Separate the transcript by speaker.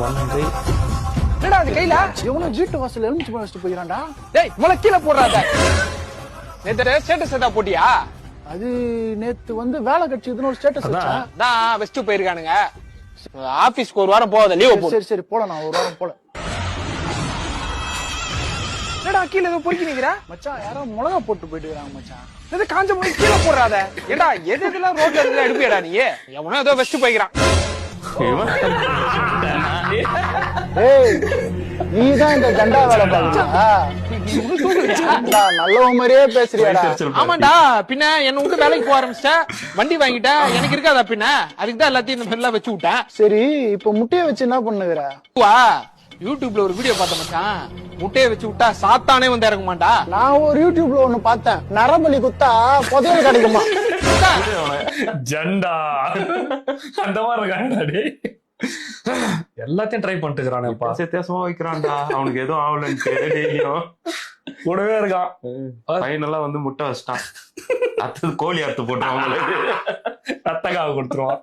Speaker 1: ஒன்றை
Speaker 2: என்னடா அது கையில
Speaker 3: எவனும் ஜீட்டு வாசல் எலுமிச்சு வச்சுட்டு போயிடான்டா.
Speaker 2: டேய் முளை கீழே போடுறாத. நேத்து ஸ்டேட்டஸ் ஏதா போட்டியா?
Speaker 3: அது நேத்து வந்து வேலை கட்சிதுன்னு ஒரு ஸ்டேட்டஸ் வச்சா.
Speaker 2: நான் வெஸ்ட் போயிருக்கானுங்க. ஆபீஸ்க்கு ஒரு வாரம் போகாத லீவ் போடு.
Speaker 3: சரி சரி போல, நான் ஒரு வாரம் போல.
Speaker 2: என்னடா கீழே ஏதோ பொறுக்கி நிக்கிற?
Speaker 3: மச்சான் யாரோ மிளகா போட்டு போயிட்டு இருக்காங்க மச்சான்.
Speaker 2: எது காஞ்ச முளை கீழே போடுறாத. ஏடா எது இதெல்லாம் ரோட்ல இருந்து எடுப்பியடா நீ? எவனோ ஏதோ வெஸ்ட் போய்க்கிறான்.
Speaker 3: ஏய் நீதான் இந்த ஜெண்டா வேலை பாக்குறியா? நல்ல மாதிரியே பேசுறியாடா?
Speaker 2: ஆமாண்டா, பின்ன என்ன விட்டு வேலைக்கு போக ஆரம்பிச்சிட்ட, வண்டி வாங்கிட்ட, எனக்கு இருக்காதா பின்ன? அதுக்கு தான் எல்லாத்தையும் இந்த மாதிரிலாம் வச்சு விட்டேன்.
Speaker 3: சரி இப்ப முட்டையை வச்சு என்ன பண்ணுகிற?
Speaker 2: யூடியூப்ல ஒரு வீடியோ பார்த்த மச்சான், முட்டையை வச்சு விட்டா சாத்தானே வந்து இறங்க மாட்டா.
Speaker 3: நான் ஒரு யூடியூப்ல ஒண்ணு பார்த்தேன், நரபலி குத்தா புதையல் கிடைக்குமா?
Speaker 1: ஜண்டா அந்த மாதிரி இருக்கான்டா. எல்லாத்தையும் ட்ரை பண்ணிட்டு இருக்கிறானேப்பா.
Speaker 4: வித்தியாசமா வைக்கிறான்டா. அவனுக்கு எதுவும் ஆகலன்னு
Speaker 1: கூடவே இருக்கான்.
Speaker 4: பையனெல்லாம் வந்து முட்டை வச்சிட்டான். அடுத்தது கோழி அறுத்து போட்டான்.
Speaker 1: ரத்தக்காக கொடுத்துருவான்.